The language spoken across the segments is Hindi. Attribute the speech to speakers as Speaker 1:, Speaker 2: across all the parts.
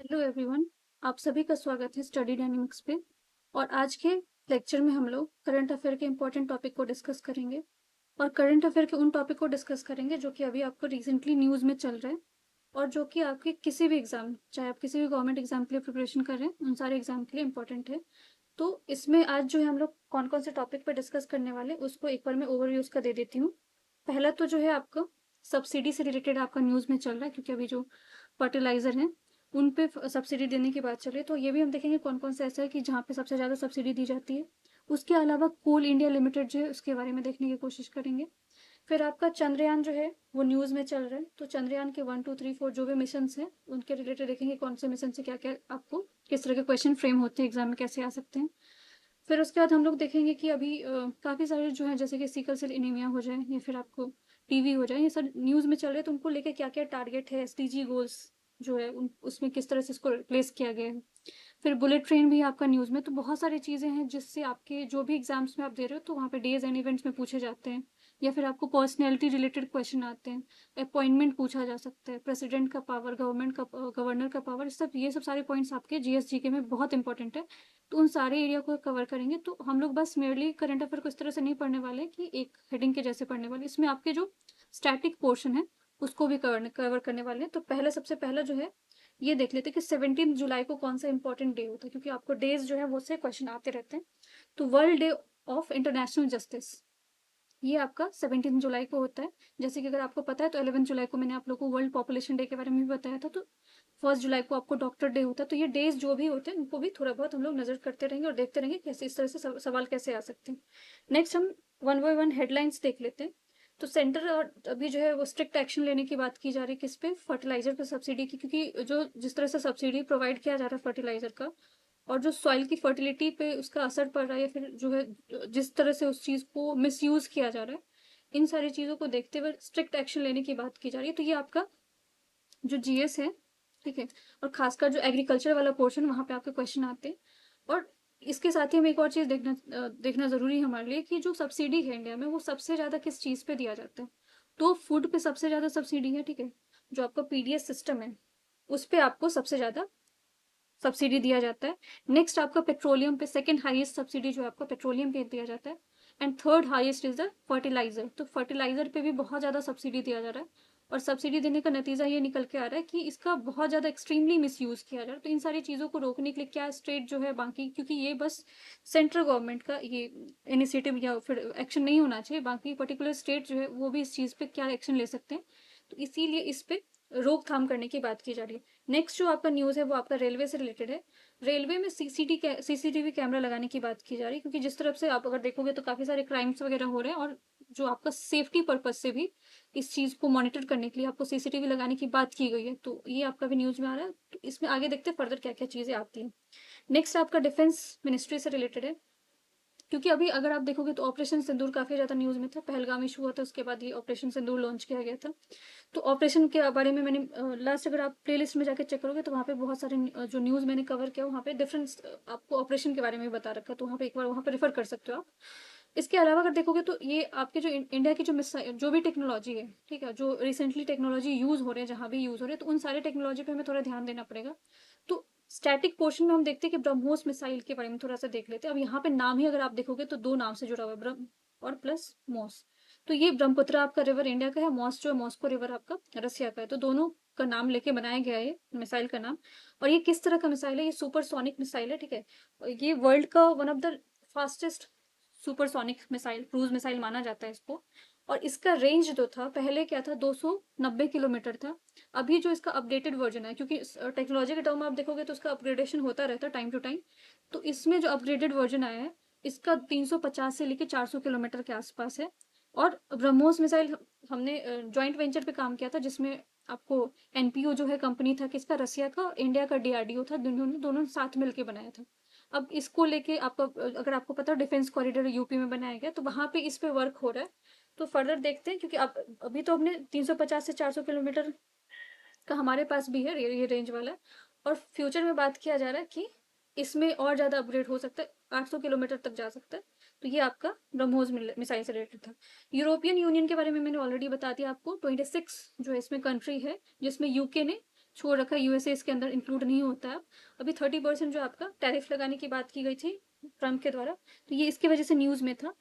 Speaker 1: Hello everyone. आप सभी का स्वागत है स्टडी डायनेमिक्स पे। और आज के लेक्चर में हम लोग करंट अफेयर के इम्पोर्टेंट टॉपिक को डिस्कस करेंगे। और करंट अफेयर के उन टॉपिक को डिस्कस करेंगे जो कि अभी आपको रिसेंटली न्यूज़ में चल रहे हैं और जो कि आपके किसी भी एग्जाम, चाहे आप किसी भी गवर्नमेंट एग्जाम के लिए प्रिपरेशन कर रहे हैं, उन सारे एग्जाम के लिए इंपॉर्टेंट है। तो इसमें आज जो है हम लोग कौन कौन से टॉपिक पर डिस्कस करने वाले हैं, उसको एक बार मैं ओवरव्यू उसका दे देती हूँ। पहला तो जो है आपका सब्सिडी से रिलेटेड आपका न्यूज़ में चल रहा है, क्योंकि अभी जो फर्टिलाइजर हैं उन पे सब्सिडी देने की बात चल रही है। तो ये भी हम देखेंगे कौन कौन सा ऐसा है कि जहाँ पे सबसे ज़्यादा सब्सिडी दी जाती है। उसके अलावा कोल इंडिया लिमिटेड जो है उसके बारे में देखने की कोशिश करेंगे। फिर आपका चंद्रयान जो है वो न्यूज़ में चल रहा है, तो चंद्रयान के 1 2 3 4 जो भी मिशन हैं उनके रिलेटेड देखेंगे कौन से मिशन से क्या क्या आपको किस तरह के क्वेश्चन फ्रेम होते हैं, एग्जाम में कैसे आ सकते हैं। फिर उसके बाद हम लोग देखेंगे कि अभी काफ़ी सारे जो है जैसे कि सिकल सेल एनीमिया हो जाए या फिर आपको टीवी हो जाए, ये सब न्यूज़ में चल रहे हैं, तो उनको लेके क्या क्या टारगेट है, एसडीजी गोल्स जो है उन उसमें किस तरह से इसको रिप्लेस किया गया है। फिर बुलेट ट्रेन भी है आपका न्यूज़ में। तो बहुत सारी चीज़ें हैं जिससे आपके जो भी एग्जाम्स में आप दे रहे हो तो वहाँ पे डेज एंड इवेंट्स में पूछे जाते हैं, या फिर आपको पर्सनैलिटी रिलेटेड क्वेश्चन आते हैं, अपॉइंटमेंट पूछा जा सकता है, प्रेसिडेंट का पावर, गवर्नमेंट का गवर्नर का पावर, सब ये सब सारे पॉइंट्स आपके जीएस के में बहुत इंपॉर्टेंट है। तो उन सारे एरिया को कवर करेंगे। तो हम लोग बस मेरली करंट अफेयर को इस तरह से नहीं पढ़ने वाले कि एक हेडिंग के जैसे पढ़ने वाले, इसमें आपके जो स्टैटिक पोर्शन है उसको भी कवर करने वाले हैं। तो पहले सबसे पहला जो है ये देख लेते हैं कि 17 जुलाई को कौन सा इंपॉर्टेंट डे होता है, क्योंकि आपको डेज जो है वो से क्वेश्चन आते रहते हैं। तो world day of international justice ये आपका 17 जुलाई को होता है। जैसे कि अगर आपको पता है तो 11 जुलाई को मैंने आप लोगों को वर्ल्ड पॉपुलेशन डे के बारे में भी बताया था। तो 1 जुलाई को आपको डॉक्टर डे होता है। तो ये डेज जो भी होते हैं उनको भी थोड़ा बहुत हम लोग नजर करते रहेंगे और देखते रहेंगे कैसे इस तरह से सवाल कैसे आ सकते हैं। नेक्स्ट हम वन बाय वन हेडलाइंस देख लेते हैं। तो सेंटर और अभी जो है वो स्ट्रिक्ट एक्शन लेने की बात की जा रही है किस पे, फर्टिलाइजर पे सब्सिडी की, क्योंकि जो जिस तरह से सब्सिडी प्रोवाइड किया जा रहा है फर्टिलाइजर का और जो सॉइल की फर्टिलिटी पे उसका असर पड़ रहा है, या फिर जो है जिस तरह से उस चीज को मिसयूज किया जा रहा है, इन सारी चीजों को देखते हुए स्ट्रिक्ट एक्शन लेने की बात की जा रही है। तो ये आपका जो जीएस है, ठीक है, और खासकर जो एग्रीकल्चर वाला पोर्शन वहां पे आपके क्वेश्चन आते हैं। और इसके साथ ही हमें एक और चीज देखना जरूरी है हमारे लिए कि जो सब्सिडी है इंडिया में वो सबसे ज्यादा किस चीज पे दिया जाता है। तो फूड पे सबसे ज्यादा सब्सिडी है, ठीक है। जो आपका पीडीएस सिस्टम है उस पे आपको सबसे ज्यादा सब्सिडी दिया जाता है। नेक्स्ट आपका पेट्रोलियम पे सेकंड हाईएस्ट सब्सिडी जो है आपका पेट्रोलियम पे दिया जाता है। And third highest is the fertilizer. तो फर्टिलाइजर पे भी बहुत ज़्यादा सब्सिडी दिया जा रहा है। और सब्सिडी देने का नतीजा ये निकल के आ रहा है कि इसका बहुत ज़्यादा एक्सट्रीमली मिसयूज किया जा रहा है। तो इन सारी चीज़ों को रोकने के लिए क्या स्टेट जो है बाकी, क्योंकि ये बस सेंट्रल गवर्नमेंट का ये इनिशिएटिव या फिर एक्शन नहीं होना चाहिए, बाकी पर्टिकुलर स्टेट जो है वो भी इस चीज़ पे क्या एक्शन ले सकते हैं। तो इसीलिए इस पे रोकथाम करने की बात की जा रही है। नेक्स्ट जो आपका न्यूज़ है वो आपका रेलवे से रिलेटेड है। रेलवे में सीसीटीवी कैमरा लगाने की बात की जा रही है, क्योंकि जिस तरफ से आप अगर देखोगे तो काफ़ी सारे क्राइम्स वगैरह हो रहे हैं, और जो आपका सेफ्टी पर्पज से भी इस चीज़ को मॉनिटर करने के लिए आपको सीसीटीवी लगाने की बात की गई है। तो ये आपका भी न्यूज़ में आ रहा है। तो इसमें आगे देखते हैं फर्दर क्या क्या चीज़ें आती हैं। नेक्स्ट आपका डिफेंस मिनिस्ट्री से रिलेटेड है, क्योंकि अभी अगर आप देखोगे तो ऑपरेशन सिंदूर काफ़ी ज़्यादा न्यूज़ में था, पहलगाम इशू हुआ था, उसके बाद ये ऑपरेशन सिंदूर लॉन्च किया गया था। तो ऑपरेशन के बारे में मैंने लास्ट, अगर आप प्लेलिस्ट में जाके चेक करोगे तो वहाँ पे बहुत सारे जो न्यूज़ मैंने कवर किया वहाँ पे डिफरेंस आपको ऑपरेशन के बारे में भी बता रखा है, तो वहाँ पे एक बार वहाँ पे रेफर कर सकते हो आप। इसके अलावा अगर देखोगे तो ये आपके जो इंडिया की जो भी टेक्नोलॉजी है, ठीक है, जो रिसेंटली टेक्नोलॉजी यूज़ हो रहे हैं, जहाँ भी यूज़ हो रहे हैं, तो उन सारे टेक्नोलॉजी पे हमें थोड़ा ध्यान देना पड़ेगा। तो स्टैटिक पोर्शन में हम देखते हैं कि ब्रह्मोस मिसाइल के बारे में थोड़ा सा देख लेते हैं। अब यहाँ पे नाम ही अगर आप देखोगे तो दो नाम से जुड़ा हुआ है, ब्रह्म और प्लस मोस। तो ये ब्रह्मपुत्र आपका रिवर इंडिया का है, मॉस जो है मॉस्को रिवर आपका रसिया का है। तो दोनों का नाम लेके बनाया गया है मिसाइल का नाम। और ये किस तरह का मिसाइल है, ये सुपरसोनिक मिसाइल है, ठीक है। और ये वर्ल्ड का one of the fastest supersonic missile, cruise missile माना जाता है इसको। और इसका रेंज जो था पहले क्या था, 290 किलोमीटर था। अभी जो इसका अपडेटेड वर्जन है, क्योंकि टेक्नोलॉजी के टर्म में आप देखोगे तो उसका अपग्रेडेशन होता रहता है टाइम टू टाइम। तो इसमें जो अपग्रेडेड वर्जन आया है इसका 350 से लेकर 400 किलोमीटर के आसपास है। और ब्रह्मोस मिसाइल हमने जॉइंट वेंचर पे काम किया था, जिसमें आपको एनपीओ जो है कंपनी था किसका, रसिया का, इंडिया का डीआरडीओ था, दोनों साथ मिलके बनाया था। अब इसको लेके आपका अगर आपको पता है डिफेंस कॉरिडोर यूपी में बनाया गया, तो वहां पे इस पे वर्क हो रहा है। तो फर्दर देखते हैं, क्योंकि अब अभी तो हमने 350 से 400 किलोमीटर का हमारे पास भी है ये रेंज वाला। और फ्यूचर में बात किया जा रहा है कि इसमें और ज़्यादा अपग्रेड हो सकता है, 800 किलोमीटर तक जा सकता है। तो ये आपका ब्रह्मोस मिसाइल से रिलेटेड था। यूरोपियन यूनियन के बारे में मैंने ऑलरेडी बता दिया आपको। 26 जो है इसमें कंट्री है, जिसमें यूके ने छोड़ रखा है, यूएसए इसके अंदर इंक्लूड नहीं होता है। अभी 30% जो आपका टैरिफ लगाने की बात की गई थी ट्रम्प के द्वारा, तो ये इसकी वजह से न्यूज़ में था।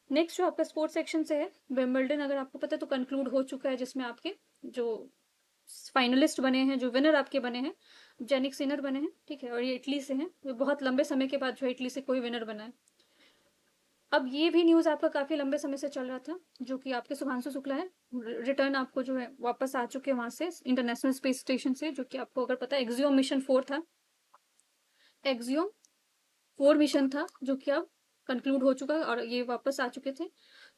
Speaker 1: नेक्स्ट जो आपका स्पोर्ट्स सेक्शन से है, विंबलडन अगर आपको पता है तो कंक्लूड हो चुका है, जिसमें आपके जो फाइनलिस्ट बने हैं, जो विनर आपके बने हैं, जेनिक सिनर बने हैं, ठीक है, और ये इटली से हैं। ये बहुत लंबे समय के बाद जो है इटली से कोई विनर बना है। अब ये भी न्यूज़ आपका काफ़ी लंबे समय से चल रहा था, जो कि आपके शुभांशु शुक्ला है, रिटर्न आपको जो है वापस आ चुके हैं वहाँ से, इंटरनेशनल स्पेस स्टेशन से, जो कि आपको अगर पता है एक्सियोम मिशन 4 था, एक्सियोम 4 मिशन था, जो कि अब कंक्लूड हो चुका है और ये वापस आ चुके थे।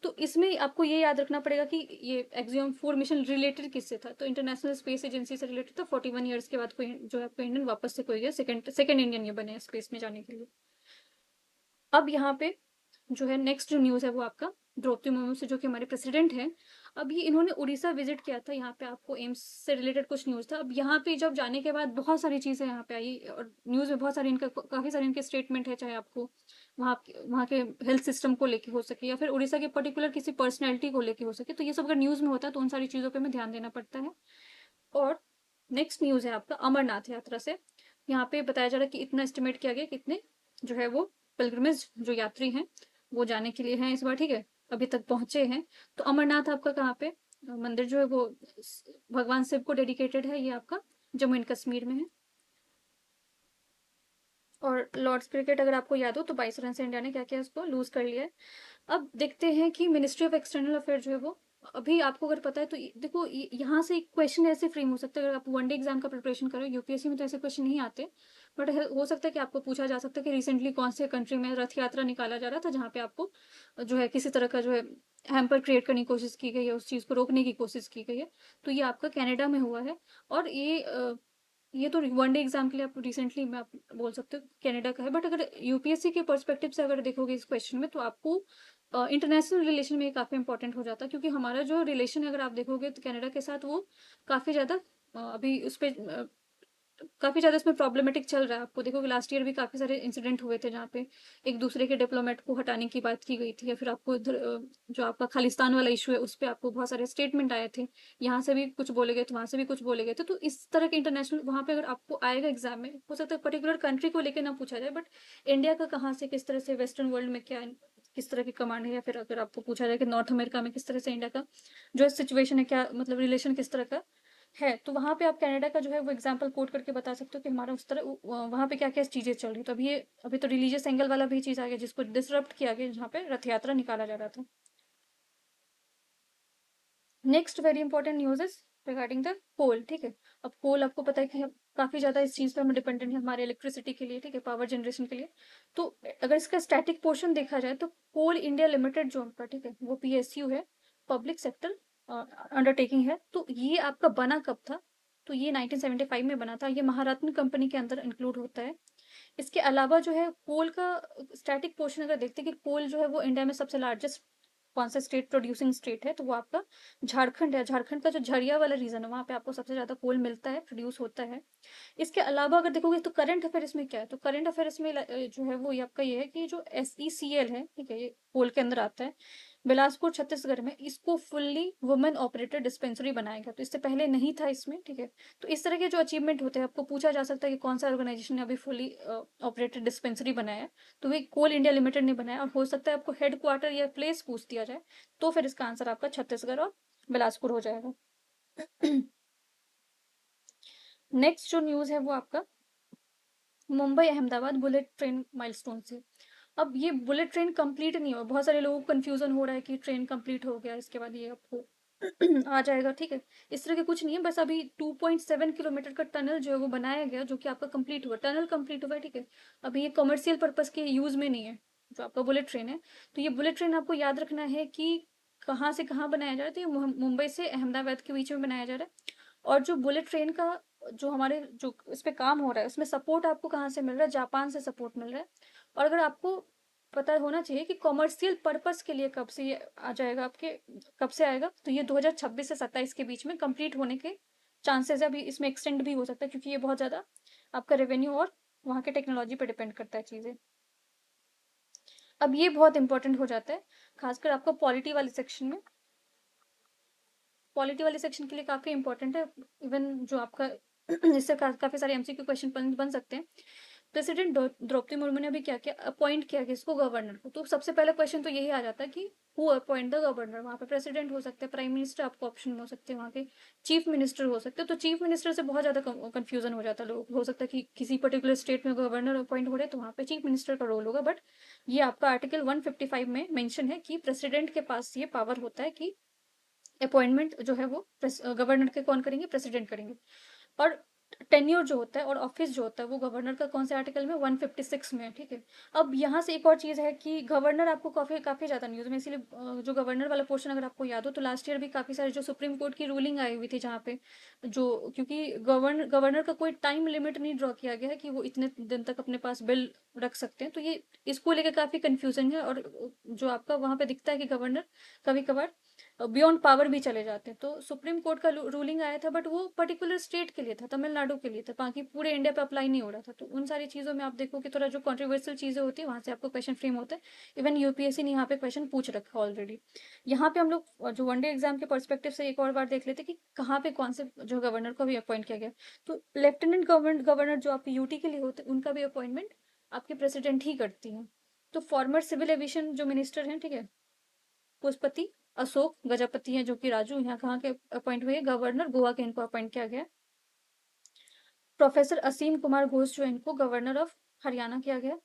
Speaker 1: तो इसमें आपको ये याद रखना पड़ेगा कि ये एक्सियोम 4 मिशन रिलेटेड किससे था, तो इंटरनेशनल स्पेस एजेंसी से रिलेटेड था। 41 ईयर्स के बाद कोई जो है आपको इंडियन वापस से कोई गया, सेकंड इंडियन ये बने स्पेस में जाने के लिए। अब यहाँ पे जो है नेक्स्ट जो न्यूज़ है वो आपका द्रौपदी मुर्मू से, जो कि हमारे प्रेसिडेंट हैं। अब ये इन्होंने उड़ीसा विजिट किया था, यहाँ पे आपको एम्स से रिलेटेड कुछ न्यूज़ था। अब यहाँ पे जब जाने के बाद बहुत सारी चीज़ें यहाँ पे आई और न्यूज़ में बहुत सारी इनका काफ़ी सारे इनके स्टेटमेंट है, चाहे आपको वहाँ के हेल्थ सिस्टम को लेके हो सके या फिर उड़ीसा के पर्टिकुलर किसी पर्सनैलिटी को लेके हो सके, तो ये सब अगर न्यूज़ में होता है तो उन सारी चीज़ों पर हमें ध्यान देना पड़ता है। और नेक्स्ट न्यूज़ है आपका अमरनाथ यात्रा से। यहाँ पे बताया जा रहा है कि इतना एस्टिमेट किया गया, कितने जो है वो पिलग्रिमेज जो यात्री हैं वो जाने के लिए हैं इस बार, ठीक है, अभी तक पहुंचे हैं। तो अमरनाथ आपका कहाँ पे मंदिर जो है वो भगवान शिव को डेडिकेटेड है, ये आपका जम्मू एंड कश्मीर में है। और लॉर्ड्स क्रिकेट अगर आपको याद हो तो 22 रन से इंडिया ने क्या किया, उसको लूज कर लिया है। अब देखते हैं कि मिनिस्ट्री ऑफ एक्सटर्नल अफेयर जो है वो, अभी आपको अगर पता है तो देखो यहाँ से एक क्वेश्चन ऐसे फ्रेम हो सकता है, अगर आप वनडे एग्जाम का प्रिपरेशन करो, यूपीएससी में तो ऐसे क्वेश्चन नहीं आते, बट हो सकता है कि आपको पूछा जा सकता है कि रिसेंटली कौन से कंट्री में रथ यात्रा निकाला जा रहा था, जहाँ पे आपको जो है किसी तरह का जो है हैम्पर क्रिएट करने की कोशिश की गई है, उस चीज़ को रोकने की कोशिश की गई है। तो ये आपका कनाडा में हुआ है। और ये तो वनडे एग्जाम के लिए आप रिसेंटली मैं आप बोल सकते हो कनाडा का है, बट अगर यूपीएससी के पर्सपेक्टिव से अगर देखोगे इस क्वेश्चन में, तो आपको इंटरनेशनल रिलेशन में ये काफ़ी इंपॉर्टेंट हो जाता है, क्योंकि हमारा जो रिलेशन है अगर आप देखोगे तो कनाडा के साथ वो काफ़ी ज़्यादा अभी उस पर काफ़ी ज़्यादा इसमें प्रॉब्लमेटिक चल रहा है। आपको देखोगे लास्ट ईयर भी काफ़ी सारे इंसिडेंट हुए थे, जहाँ पे एक दूसरे के डिप्लोमेट को हटाने की बात की गई थी, या फिर आपको इधर जो आपका खालिस्तान वाला इशू है उस पर आपको बहुत सारे स्टेटमेंट आए थे, यहाँ से भी कुछ बोले गए थे, वहाँ से भी कुछ बोले गए थे। तो इस तरह के इंटरनेशनल वहाँ पे अगर आपको आएगा एग्जाम में, हो सकता है पर्टिकुलर कंट्री को लेकर ना पूछा जाए, बट इंडिया का कहाँ से किस तरह से वेस्टर्न वर्ल्ड में क्या किस तरह की कमांड है, या फिर अगर आपको पूछा जाए कि नॉर्थ अमेरिका में किस तरह से इंडिया का जो सिचुएशन है, क्या मतलब रिलेशन किस तरह का है, तो वहाँ पे आप कनाडा का जो है वो एग्जाम्पल कोट करके बता सकते हो कि हमारा उस तरह वहाँ पे क्या क्या चीज़ें चल रही। तो अभी तो रिलीजियस एंगल वाला भी चीज़ आ गया, जिसको डिसरप्ट किया गया, जहाँ पे रथ यात्रा निकाला जा रहा था। Next very important news is regarding the coal, ठीक है। अब कोल आपको पता है कि हम काफ़ी ज़्यादा इस चीज़ पर हम डिपेंडेंट है हमारे इलेक्ट्रिसिटी के लिए, ठीक है, पावर जनरेशन के लिए। तो अगर इसका स्टैटिक पोर्शन देखा जाए तो कोल इंडिया लिमिटेड जो आपका, ठीक है, वो पीएसयू है, पब्लिक सेक्टर अंडरटेकिंग है। तो ये आपका बना कब था, तो ये 1975 में बना था। ये महारत्न कंपनी के अंदर इंक्लूड होता है। इसके अलावा जो है कोल का स्टैटिक पोर्शन अगर देखते हैं कि कोल जो है वो इंडिया में सबसे लार्जेस्ट कौन सा स्टेट प्रोड्यूसिंग स्टेट है, तो वो आपका झारखंड है। झारखंड का जो झरिया वाला रीजन है, वहाँ पे आपको सबसे ज़्यादा कोल मिलता है, प्रोड्यूस होता है। इसके अलावा अगर देखोगे तो करंट अफेयर इसमें क्या है, तो करंट अफेयर इसमें जो है वो ये आपका ये है कि जो SECL है, ठीक है, ये कोल के अंदर आता है, बिलासपुर छत्तीसगढ़ में, इसको फुल्ली वुमेन ऑपरेटेड डिस्पेंसरी बनाया गया। तो इससे पहले नहीं था इसमें, ठीक है। तो इस तरह के जो अचीवमेंट होते हैं, आपको पूछा जा सकता है कि कौन सा ऑर्गेनाइजेशन ने अभी फुल्ली ऑपरेटेड डिस्पेंसरी बनाया है, तो वे कोल इंडिया लिमिटेड ने बनाया। और हो सकता है आपको हेड क्वार्टर या प्लेस पूछ दिया जाए, तो फिर इसका आंसर आपका छत्तीसगढ़ और बिलासपुर हो जाएगा। नेक्स्ट जो न्यूज़ है वो आपका Mumbai Ahmedabad bullet train milestone से। अब ये बुलेट ट्रेन कंप्लीट नहीं हुआ, बहुत सारे लोगों को कंफ्यूजन हो रहा है कि ट्रेन कंप्लीट हो गया, इसके बाद ये आपको आ जाएगा, ठीक है। इस तरह के कुछ नहीं है, बस अभी 2.7 किलोमीटर का टनल जो है वो बनाया गया, जो कि आपका कंप्लीट हुआ, टनल कंप्लीट हुआ है, ठीक है। अभी ये कमर्शियल पर्पज के यूज में नहीं है, जो आपका बुलेट ट्रेन है। तो ये बुलेट ट्रेन आपको याद रखना है कि कहाँ से कहाँ बनाया जा रहा है, तो ये मुंबई से अहमदाबाद के बीच में बनाया जा रहा है। और जो बुलेट ट्रेन का जो हमारे जो इस पे काम हो रहा है, उसमें सपोर्ट आपको कहाँ से मिल रहा है, जापान से सपोर्ट मिल रहा है। और अगर आपको पता होना चाहिए कि कॉमर्शियल पर्पस के लिए कब से ये आ जाएगा, आपके कब से आएगा, तो ये 2026 से 27 के बीच में कंप्लीट होने के चांसेस है। अभी इसमें एक्सटेंड भी हो सकता है, क्योंकि ये बहुत ज़्यादा आपका रेवेन्यू और वहाँ के टेक्नोलॉजी पर डिपेंड करता है चीज़ें। अब ये बहुत इंपॉर्टेंट हो जाता है, खासकर आपको पॉलिटी वाले सेक्शन में। पॉलिटी वाले सेक्शन के लिए काफ़ी इंपॉर्टेंट है। इवन जो आपका इससे काफी सारे एमसीक्यू क्वेश्चन बन सकते हैं। प्रेसिडेंट द्रौपदी मुर्मू ने अभी क्या किया, अपॉइंट किया किसको, गवर्नर को। तो सबसे पहला क्वेश्चन तो यही आ जाता है कि हु अपॉइंट द गवर्नर। वहाँ पे प्रेसिडेंट हो सकते हैं, प्राइम मिनिस्टर आपको ऑप्शन हो सकते हैं, वहाँ के चीफ मिनिस्टर हो सकते हैं। तो चीफ मिनिस्टर से बहुत ज्यादा कंफ्यूजन हो जाता है लोग, हो सकता है कि किसी पर्टिकुलर स्टेट में गवर्नर अपॉइंट हो रहे तो वहाँ पे चीफ मिनिस्टर का रोल होगा। बट ये आपका आर्टिकल 155 में मेंशन है कि प्रेसिडेंट के पास ये पावर होता है कि अपॉइंटमेंट जो है वो गवर्नर के कौन करेंगे, प्रेसिडेंट करेंगे। और टेन्योर जो होता है और ऑफिस जो होता है वो गवर्नर का कौन से आर्टिकल में, 156 में है, ठीक है। अब यहाँ से एक और चीज है कि गवर्नर आपको काफी काफी ज्यादा न्यूज में, इसीलिए जो गवर्नर वाला पोर्शन अगर आपको याद हो तो लास्ट ईयर भी काफी सारे जो सुप्रीम कोर्ट की रूलिंग आई हुई थी जहाँ पे जो, क्योंकि गवर्नर का कोई टाइम लिमिट नहीं ड्रॉ किया गया है कि वो इतने दिन तक अपने पास बिल रख सकते हैं। तो ये इसको लेकर काफी कंफ्यूजन है। और जो आपका वहां पे दिखता है कि गवर्नर कभी कभार बियॉन्ड पावर भी चले जाते हैं। तो सुप्रीम कोर्ट का रूलिंग आया था, बट वो पर्टिकुलर स्टेट के लिए था, तमिलनाडु के लिए था, बाकी पूरे इंडिया पे अप्लाई नहीं हो रहा था। तो उन सारी चीजों में आप देखो कि थोड़ा जो कॉन्ट्रोवर्शियल चीजें होती है वहां से आपको क्वेश्चन फ्रेम होता है। इवन यूपीएससी ने यहाँ पे क्वेश्चन पूछ रखा ऑलरेडी। यहाँ पे हम लोग जो वनडे एग्जाम के पर्सपेक्टिव से एक और बार देख लेते कि कहाँ पे कौन से जो गवर्नर को भी अपॉइंट किया गया। तो लेफ्टिनेंट गवर्नर जो आपके यूटी के लिए होते हैं उनका भी अपॉइंटमेंट आपके प्रेसिडेंट ही करती है। तो फॉर्मर सिविल एविएशन जो मिनिस्टर हैं, ठीक है, पुष्पति अशोक गजपति हैं, जो कि राजू यहाँ कहाँ के अपॉइंट हुए, गवर्नर गोवा के इनको अपॉइंट किया गया। प्रोफेसर असीम कुमार घोष जो है इनको गवर्नर ऑफ हरियाणा किया गया।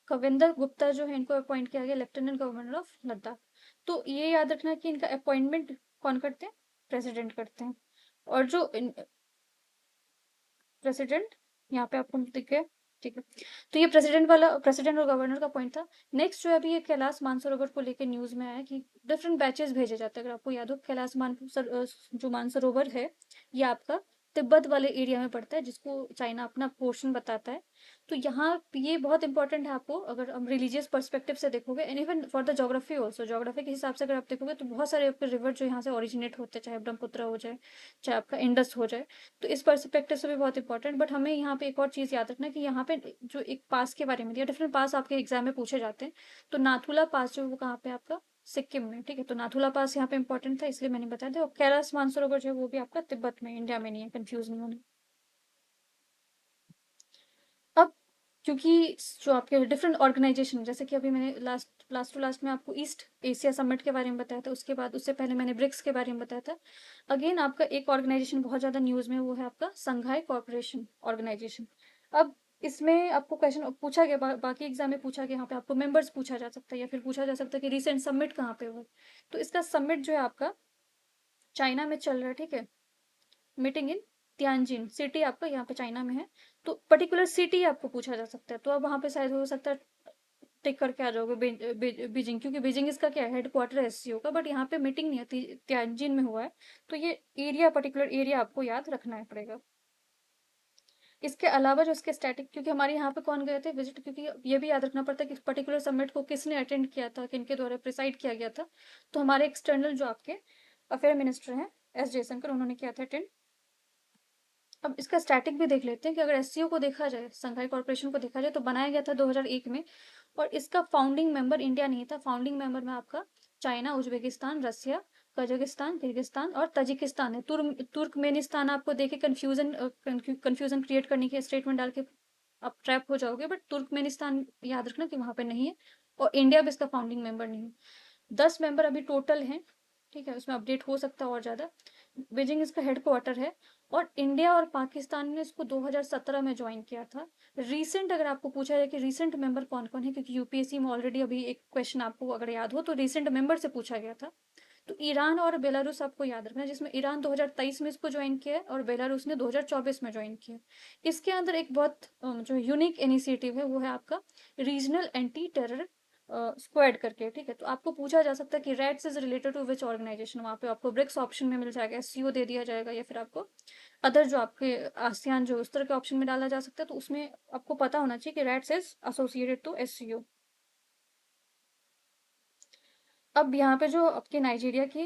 Speaker 1: कविंदर गुप्ता जो है इनको अपॉइंट किया गया लेफ्टिनेंट गवर्नर ऑफ लद्दाख। तो ये याद रखना कि इनका अपॉइंटमेंट कौन करते हैं, प्रेसिडेंट करते हैं। और जो प्रेसिडेंट यहाँ पे आपको दिख गया, ठीक है। तो ये प्रेसिडेंट वाला, प्रेसिडेंट और गवर्नर का पॉइंट था। नेक्स्ट जो है अभी ये कैलाश मानसरोवर को लेकर न्यूज में आया है कि डिफरेंट बैचेस भेजे जाते हैं। अगर आपको याद हो, कैलाश जो मानसरोवर है ये आपका तिब्बत वाले एरिया में पड़ता है, जिसको चाइना अपना पोर्शन बताता है। तो यहाँ ये बहुत इंपॉर्टेंट है आपको, अगर हम रिलीजियस पर्सपेक्टिव से देखोगे and even for the geography also, geography के हिसाब से अगर आप देखोगे तो बहुत सारे आपके रिवर जो यहाँ से ओरिजिनेट होते हैं, चाहे ब्रह्मपुत्र हो जाए, चाहे आपका इंडस हो जाए। तो इस पर्सपेक्टिव से भी बहुत इंपॉर्टेंट। बट हमें यहाँ पे एक और चीज याद रखना है कि यहाँ पे जो एक पास के बारे में दिया, डिफरेंट पास आपके एग्जाम में पूछे जाते हैं। तो नाथुला पास जो है वो कहाँ पे आपका, सिक्किम में, ठीक है। तो नाथुला पास यहाँ पे इंपॉर्टेंट था, इसलिए मैंने बता दिया। और कैलाश मानसरोवर जो है वो भी आपका तिब्बत में, इंडिया में नहीं है, कंफ्यूज नहीं होना। अब क्योंकि जो आपके डिफरेंट ऑर्गेनाइजेशन, जैसे कि अभी मैंने लास्ट टू लास्ट में आपको ईस्ट एशिया समिट के बारे में बताया था, उसके बाद उससे पहले मैंने ब्रिक्स के बारे में बताया था। अगेन आपका एक ऑर्गेनाइजेशन बहुत ज्यादा न्यूज में, वो है आपका संघाई कॉर्पोरेशन ऑर्गेनाइजेशन। अब इसमें आपको क्वेश्चन पूछा गया, बाकी एग्जाम में पूछा गया, यहाँ पे आपको मेंबर्स पूछा जा सकता है, या फिर पूछा जा सकता है कि रिसेंट समिट कहाँ पे हुआ। तो इसका समिट जो है आपका चाइना में चल रहा है, ठीक है। मीटिंग इन तियानजिन सिटी आपका यहाँ पे चाइना में है। तो पर्टिकुलर सिटी आपको पूछा जा सकता है, तो अब वहां पे शायद हो सकता है टिक करके आ जाओगे बीजिंग, क्योंकि बीजिंग इसका क्या है, हेडक्वार्टर है एससीओ का। बट यहाँ पे मीटिंग नहीं है, तियानजिन में हुआ है। तो ये एरिया, पर्टिकुलर एरिया आपको याद रखना है पड़ेगा। इसके अलावा जो इसके स्टैटिक, क्योंकि हमारे यहाँ पे कौन गए थे विजिट, क्योंकि ये भी याद रखना पड़ता है कि पर्टिकुलर समिट को किसने अटेंड किया था, किनके द्वारा प्रिसाइड किया गया था। तो हमारे एक्सटर्नल जो आपके अफेयर मिनिस्टर हैं, एस जयशंकर, उन्होंने किया था अटेंड। अब इसका स्टैटिक भी देख लेते हैं कि अगर एससीओ को देखा जाए, संघाई कॉर्पोरेशन को देखा जाए, तो बनाया गया था 2001 में। और इसका फाउंडिंग मेंबर इंडिया नहीं था। फाउंडिंग मेंबर में आपका चाइना, उज्बेकिस्तान, रसिया, कजाकिस्तान, किर्गिस्तान और तजिकिस्तान है। तुर्कमेनिस्तान आपको देखे कंफ्यूजन क्रिएट करने की स्टेटमेंट डाल के आप ट्रैप हो जाओगे, बट तुर्कमेनिस्तान याद रखना कि वहां पे नहीं है। और इंडिया भी इसका फाउंडिंग मेंबर नहीं है। 10 मेंबर अभी टोटल हैं, ठीक है, उसमें अपडेट हो सकता है और ज्यादा। बीजिंग इसका हेडक्वार्टर है। और इंडिया और पाकिस्तान ने इसको 2017 में ज्वाइन किया था। रीसेंट अगर आपको पूछा जाए कि रीसेंट मेंबर कौन कौन है, क्योंकि यूपीएससी में ऑलरेडी अभी एक क्वेश्चन आपको अगर याद हो तो रीसेंट मेंबर से पूछा गया था। तो ईरान और बेलारूस आपको याद रखना है, जिसमें ईरान 2023 में इसको ज्वाइन किया है और बेलारूस ने 2024 में ज्वाइन किया। इसके अंदर एक बहुत जो यूनिक इनिशिएटिव है वो है आपका रीजनल एंटी टेरर स्क्वाड करके, ठीक है। तो आपको पूछा जा सकता है कि RATS is related to which organization, वहां पे आपको ब्रिक्स ऑप्शन में मिल जाएगा, एससीओ दे दिया जाएगा, या फिर आपको अदर जो आपके आसियान जो उस तरह के ऑप्शन में डाला जा सकता है। तो उसमें आपको पता होना चाहिए कि RATS is associated to SCO. अब यहाँ पे जो आपके नाइजीरिया की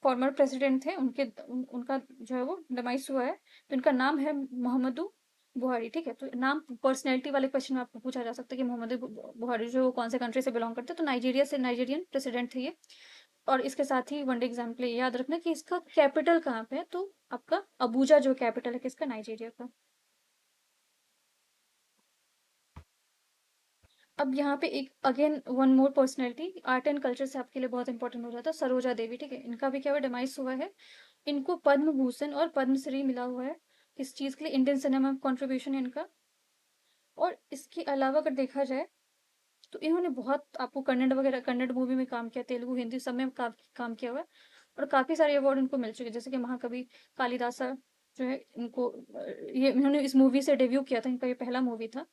Speaker 1: फॉर्मर प्रेसिडेंट थे, उनका जो है वो डिमाइस हुआ है। तो इनका नाम है मोहम्मदू बुहारी, ठीक है। तो नाम पर्सनैलिटी वाले क्वेश्चन में आपको पूछा जा सकता है कि मोहम्मद बुहारी जो कौन से कंट्री से बिलोंग करते हैं। तो नाइजीरिया से नाइजीरियन प्रेसिडेंट थे ये। और इसके साथ ही वनडे एग्जाम के लिए याद रखना कि इसका कैपिटल कहाँ पे है, तो आपका अबूजा जो कैपिटल है किसका, नाइजीरिया का। अब यहाँ पे एक again one more personality art and culture से आपके लिए बहुत इंपॉर्टेंट हो जाता है, सरोजा देवी, ठीक है। इनका भी क्या हुआ, डिमाइस हुआ है। इनको पद्म भूषण और पद्मश्री मिला हुआ है। किस चीज़ के लिए, इंडियन सिनेमा में कॉन्ट्रीब्यूशन है इनका। और इसके अलावा अगर देखा जाए तो इन्होंने बहुत आपको कन्नड़ वगैरह, कन्नड़ मूवी में काम किया, तेलुगु हिंदी सब में काफी काम किया हुआ है। और काफी सारे अवार्ड इनको मिल चुके हैं, जैसे कि महाकवि कालिदासा जो है इनको ये इन्होंने इस मूवी से डेब्यू किया था, इनका ये पहला मूवी था।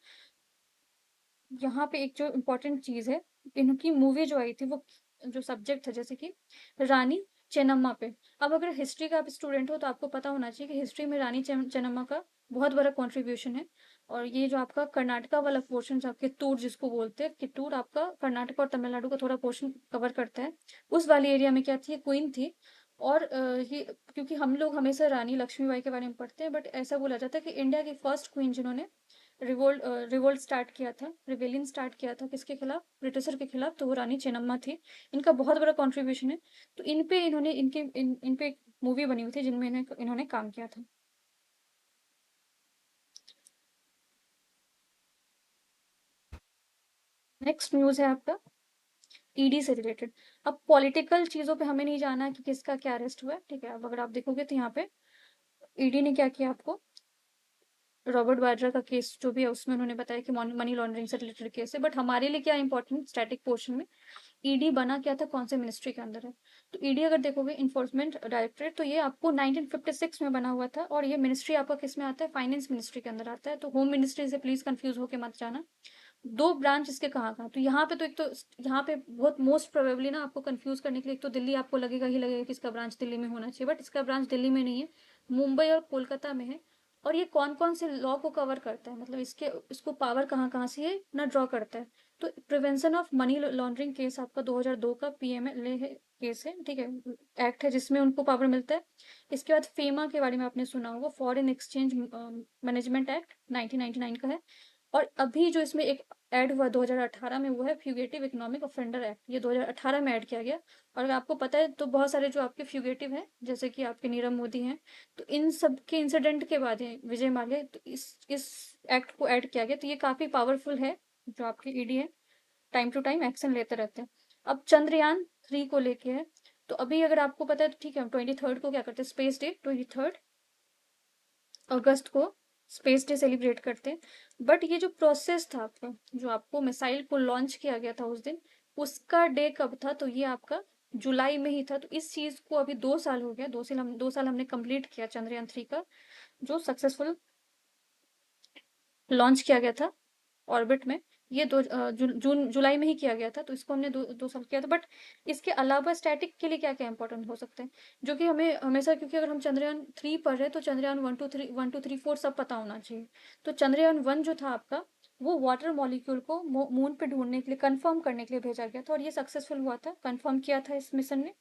Speaker 1: यहाँ पे एक जो इम्पोर्टेंट चीज है, इनकी मूवी जो आई थी वो जो सब्जेक्ट था जैसे कि रानी चेन्नम्मा पे। अब अगर हिस्ट्री का आप स्टूडेंट हो तो आपको पता होना चाहिए कि हिस्ट्री में रानी चेन्नम्मा का बहुत बड़ा कंट्रीब्यूशन है। और ये जो आपका कर्नाटका वाला पोर्शन, जो कित्तूर जिसको बोलते हैं, कित्तूर आपका कर्नाटक और तमिलनाडु का थोड़ा पोर्शन कवर करता है। उस वाली एरिया में क्या थी, क्वीन थी। और ये क्योंकि हम लोग हमेशा रानी लक्ष्मीबाई के बारे में पढ़ते हैं, बट ऐसा बोला जाता है कि इंडिया की फर्स्ट क्वीन जिन्होंने रिवोल्ट स्टार्ट किया था, रिवेलियन स्टार्ट किया था किसके खिलाफ, ब्रिटिशर के खिलाफ, तो वो रानी चेन्नम्मा थी। इनका बहुत बड़ा कंट्रीब्यूशन है। तो इन पे इन्होंने इन पे मूवी बनी हुई थी जिनमें इन्होंने काम किया था। नेक्स्ट न्यूज़ है आपका ईडी से रिलेटेड। अब पॉलिटिकल चीज़ों पे हमें नहीं जाना है कि किसका क्या अरेस्ट हुआ है, ठीक है। अब अगर आप देखोगे तो यहाँ पे ईडी ने क्या किया, आपको रॉबर्ट वाड्रा का केस जो भी है उसमें उन्होंने बताया कि मनी लॉन्ड्रिंग से रिलेटेड केस है। बट हमारे लिए क्या इंपॉर्टेंट, स्टैटिक पोर्शन में ईडी बना क्या था, कौन से मिनिस्ट्री के अंदर है। तो ईडी अगर देखोगे, इन्फोर्समेंट डायरेक्टरेट, तो ये आपको 1956 में बना हुआ था। और ये मिनिस्ट्री आपका किस में आता है, फाइनेंस मिनिस्ट्री के अंदर आता है। तो होम मिनिस्ट्री से प्लीज कंफ्यूज होके मत जाना। दो ब्रांच इसके कहाँ कहाँ, तो यहाँ पे तो एक तो यहाँ पे बहुत मोस्ट प्रोबेबली ना आपको कंफ्यूज करने के लिए, एक तो दिल्ली आपको लगेगा ही लगेगा कि इसका ब्रांच दिल्ली में होना चाहिए, बट इसका ब्रांच दिल्ली में नहीं है, मुंबई और कोलकाता में है। और ये कौन कौन से लॉ को कवर करता है, मतलब इसके इसको पावर कहाँ कहाँ से ये ना ड्रॉ करता है। तो prevention of money laundering case आपका 2002 का पीएमएलए है, केस है, ठीक है, एक्ट है जिसमें उनको पावर मिलता है। इसके बाद फेमा के बारे में आपने सुना होगा, फॉरेन एक्सचेंज मैनेजमेंट एक्ट 1999 का है। और अभी जो इसमें एक ऐड हुआ 2018 में, वो है फ्यूगेटिव इकोनॉमिक ऑफेंडर एक्ट, ये 2018 में ऐड किया गया। और अगर आपको पता है तो बहुत सारे जो आपके फ्यूगेटिव हैं, जैसे कि आपके नीरव मोदी हैं, तो इन सब के इंसिडेंट के बाद है विजय माल्या, तो इस एक्ट को ऐड किया गया। तो ये काफी पावरफुल है, जो आपकी ईडी है, टाइम टू टाइम एक्शन लेते रहते हैं। अब चंद्रयान 3 को लेके है। तो अभी अगर आपको पता है तो ठीक है, हम 23rd को क्या करते हैं, स्पेस डे, 23rd अगस्त को स्पेस डे सेलिब्रेट करते हैं। बट ये जो प्रोसेस था आपका, जो आपको मिसाइल को लॉन्च किया गया था उस दिन, उसका डे कब था, तो ये आपका जुलाई में ही था। तो इस चीज को अभी 2 साल हो गया, 2 साल हमने कंप्लीट किया चंद्रयान 3 का, जो सक्सेसफुल लॉन्च किया गया था ऑर्बिट में। ये जून जुलाई में ही किया गया था, तो इसको हमने 2 साल किया था। बट इसके अलावा स्टैटिक के लिए क्या क्या इंपॉर्टेंट हो सकते हैं, जो कि हमें हमेशा, क्योंकि अगर हम चंद्रयान 3 पढ़ रहे हैं तो चंद्रयान 1 2 3 सब पता होना चाहिए। तो चंद्रयान 1 जो था आपका, वो वाटर मॉलिक्यूल को मून पे ढूंढने के लिए, कंफर्म करने के लिए भेजा गया था, और ये सक्सेसफुल हुआ था, कंफर्म किया था इस मिशन ने।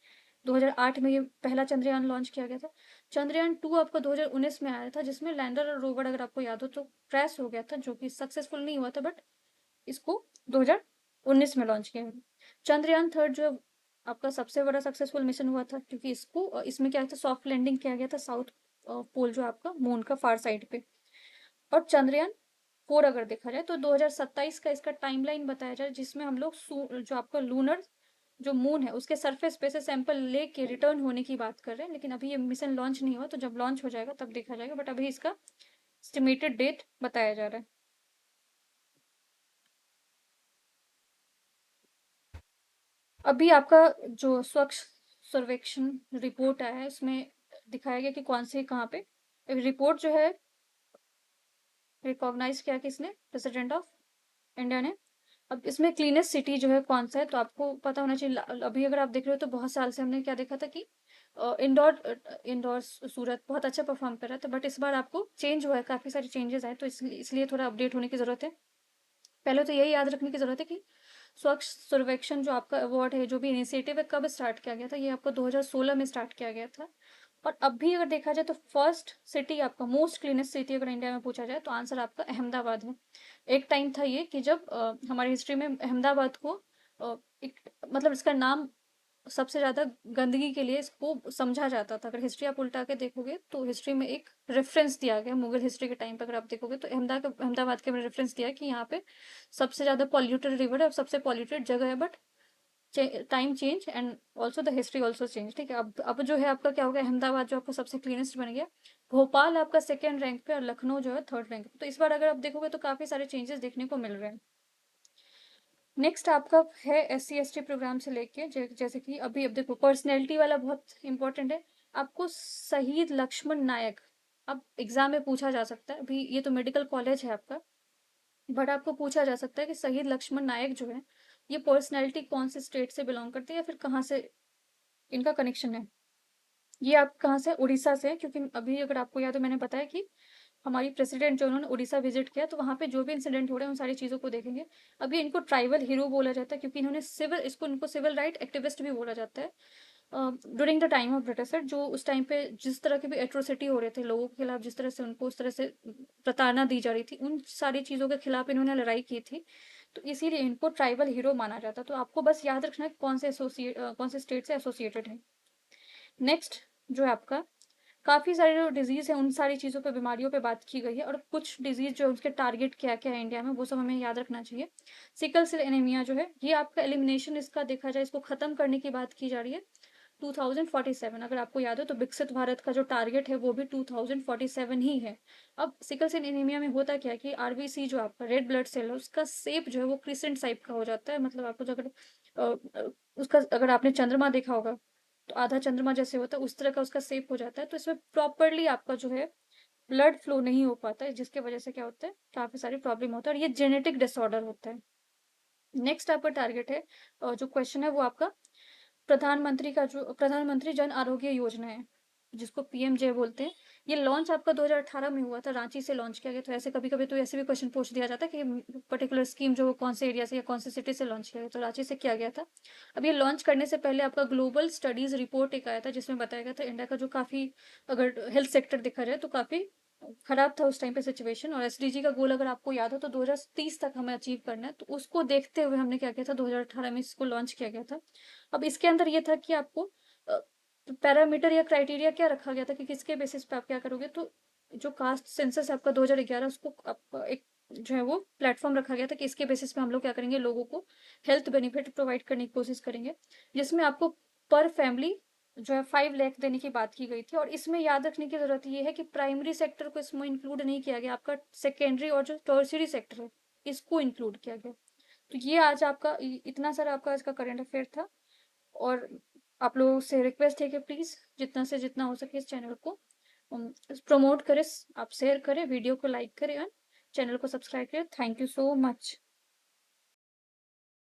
Speaker 1: 2008 में ये पहला चंद्रयान लॉन्च किया गया था। चंद्रयान 2 आपका 2019 में आया था, जिसमें लैंडर और रोवर, अगर आपको याद हो तो, क्रैश हो गया था, जो कि सक्सेसफुल नहीं हुआ था। बट इसको 2019 में लॉन्च किया गया। चंद्रयान 3 जो आपका सबसे बड़ा सक्सेसफुल मिशन हुआ था, क्योंकि इसमें क्या था, सॉफ्ट लैंडिंग किया गया था साउथ पोल, जो आपका मून का फार साइड पे। और चंद्रयान 4 अगर देखा जाए तो 2027 का इसका टाइमलाइन बताया जाए, जिसमें हम लोग जो आपका लूनर जो मून है उसके सरफेस पे से सैंपल लेके रिटर्न होने की बात कर रहे हैं। लेकिन अभी ये मिशन लॉन्च नहीं हुआ, तो जब लॉन्च हो जाएगा तब देखा जाएगा, बट अभी इसका एस्टिमेटेड डेट बताया जा रहा है। अभी आपका जो स्वच्छ सर्वेक्षण रिपोर्ट आया है, उसमें दिखाया गया कि कौन से कहाँ पे रिपोर्ट जो है रिकॉग्नाइज किया किसने, प्रेसिडेंट ऑफ इंडिया ने। अब इसमें क्लीनेस्ट सिटी जो है कौन सा है, तो आपको पता होना चाहिए। अभी अगर आप देख रहे हो तो बहुत साल से हमने क्या देखा था कि इंदौर इंदौर सूरत बहुत अच्छा परफॉर्म कर रहा था, बट इस बार आपको चेंज हुआ है, काफी सारे चेंजेस आए, तो इसलिए थोड़ा अपडेट होने की जरूरत है। पहले तो यही याद रखने की जरूरत है कि स्वच्छ सर्वेक्षण जो आपका अवार्ड है, जो भी इनिशिएटिव है, कब स्टार्ट किया गया था, ये आपको 2016 में स्टार्ट किया गया था। और अभी अगर देखा जाए तो फर्स्ट सिटी आपका, मोस्ट क्लीनेस्ट सिटी अगर इंडिया में पूछा जाए तो आंसर आपका अहमदाबाद है। एक टाइम था ये कि जब हमारी हिस्ट्री में अहमदाबाद को एक, मतलब इसका नाम सबसे ज़्यादा गंदगी के लिए इसको समझा जाता था। अगर हिस्ट्री आप उल्टा के देखोगे तो हिस्ट्री में एक रेफरेंस दिया गया मुगल हिस्ट्री के टाइम पे, अगर आप देखोगे तो अहमदाबाद के रेफरेंस दिया है कि यहाँ पे सबसे ज़्यादा पॉल्यूटेड रिवर है और सबसे पॉल्यूटेड जगह है। But time change and also the history also change, ठीक है। अब जो है आपका क्या हो गया, अहमदाबाद जो आपका सबसे क्लीनेस्ट बन गया, भोपाल आपका सेकेंड रैंक पे और लखनऊ जो है थर्ड रैंक पे। तो इस बार अगर आप देखोगे तो काफ़ी सारे चेंजेस देखने को मिल रहे हैं। नेक्स्ट आपका है SC ST प्रोग्राम से लेके जैसे कि अभी अब देखो पर्सनैलिटी वाला बहुत इंपॉर्टेंट है। आपको शहीद लक्ष्मण नायक, अब एग्जाम में पूछा जा सकता है। अभी ये तो मेडिकल कॉलेज है आपका, बट आपको पूछा जा सकता है कि शहीद लक्ष्मण नायक जो है ये पर्सनैलिटी कौन से स्टेट से बिलोंग करते हैं या फिर कहाँ से इनका कनेक्शन है। ये आप कहाँ से, उड़ीसा से, क्योंकि अभी अगर आपको याद हो मैंने बताया कि हमारी प्रेसिडेंट जो उन्होंने उड़ीसा विजिट किया, तो वहाँ पे जो भी इंसिडेंट हो रहे हैं उन सारी चीज़ों को देखेंगे। अभी इनको ट्राइबल हीरो बोला जाता है क्योंकि इन्होंने सिविल इसको इनको सिविल राइट एक्टिविस्ट भी बोला जाता है। During the time of britisher, जो उस टाइम पे जिस तरह के भी एट्रोसिटी हो रहे थे लोगों के खिलाफ, जिस तरह से उनको उस तरह से प्रताड़ना दी जा रही थी, उन सारी चीज़ों के खिलाफ इन्होंने लड़ाई की थी। तो इसीलिए इनको ट्राइबल हीरो माना जाता है। तो आपको बस याद रखना है कौन से स्टेट से एसोसिएटेड है। नेक्स्ट जो है आपका, काफ़ी सारे जो डिजीज़ है उन सारी चीज़ों पे, बीमारियों पे बात की गई है, और कुछ डिजीज़ जो है उसके टारगेट क्या क्या है इंडिया में वो सब हमें याद रखना चाहिए। सिकल सेल एनीमिया जो है ये आपका एलिमिनेशन, इसका देखा जाए इसको खत्म करने की बात की जा रही है 2047। अगर आपको याद हो तो विकसित भारत का जो टारगेट है वो भी 2047 ही है। अब सिकल सेल एनीमिया में होता क्या है कि RBC जो आपका रेड ब्लड सेल है उसका शेप जो है वो क्रिसेंट टाइप का हो जाता है। मतलब आपको जो अगर उसका अगर आपने चंद्रमा देखा होगा तो आधा चंद्रमा जैसे होता है उस तरह का उसका शेप हो जाता है। तो इसमें प्रॉपरली आपका जो है ब्लड फ्लो नहीं हो पाता है, जिसके वजह से क्या होता है, काफी सारी प्रॉब्लम होता है, और ये जेनेटिक डिसऑर्डर होता है। नेक्स्ट आपका टारगेट है, जो क्वेश्चन है वो आपका प्रधानमंत्री जन आरोग्य योजना है, जिसको PMJ बोलते हैं। ये लॉन्च आपका 2018 में हुआ था, रांची से लॉन्च किया गया। तो ऐसे कभी कभी तो ऐसे भी क्वेश्चन पूछ दिया जाता है कि पर्टिकुलर स्कीम जो कौन से एरिया से या कौन से सिटी से लॉन्च किया गया, तो रांची से किया गया था। अब ये लॉन्च करने से पहले आपका ग्लोबल स्टडीज रिपोर्ट एक आया था जिसमें बताया गया था इंडिया का जो काफ़ी, अगर हेल्थ सेक्टर देखा जाए तो काफ़ी खराब था उस टाइम पे सिचुएशन। और SDG का गोल अगर आपको याद हो तो 2030 तक हमें अचीव करना है। तो उसको देखते हुए हमने क्या किया था, 2018 में इसको लॉन्च किया गया था। अब इसके अंदर ये था कि आपको पैरामीटर या क्राइटेरिया क्या रखा गया था कि किसके बेसिस पे आप क्या करोगे। तो जो कास्ट सेंसस है आपका 2011, उसको आपका एक जो है वो प्लेटफॉर्म रखा गया था कि इसके बेसिस पे हम लोग क्या करेंगे, लोगों को हेल्थ बेनिफिट प्रोवाइड करने की कोशिश करेंगे, जिसमें आपको पर फैमिली जो है 5 लाख देने की बात की गई थी। और इसमें याद रखने की जरूरत ये है कि प्राइमरी सेक्टर को इसमें इंक्लूड नहीं किया गया, आपका सेकेंडरी और जो टर्शियरी सेक्टर है इसको इंक्लूड किया गया। तो ये आज आपका इतना सारा आपका आज का करंट अफेयर था। और आप लोगों से रिक्वेस्ट है कि प्लीज़ जितना से जितना हो सके इस चैनल को प्रमोट करें, आप शेयर करें, वीडियो को लाइक करें और चैनल को सब्सक्राइब करें। Thank you so much.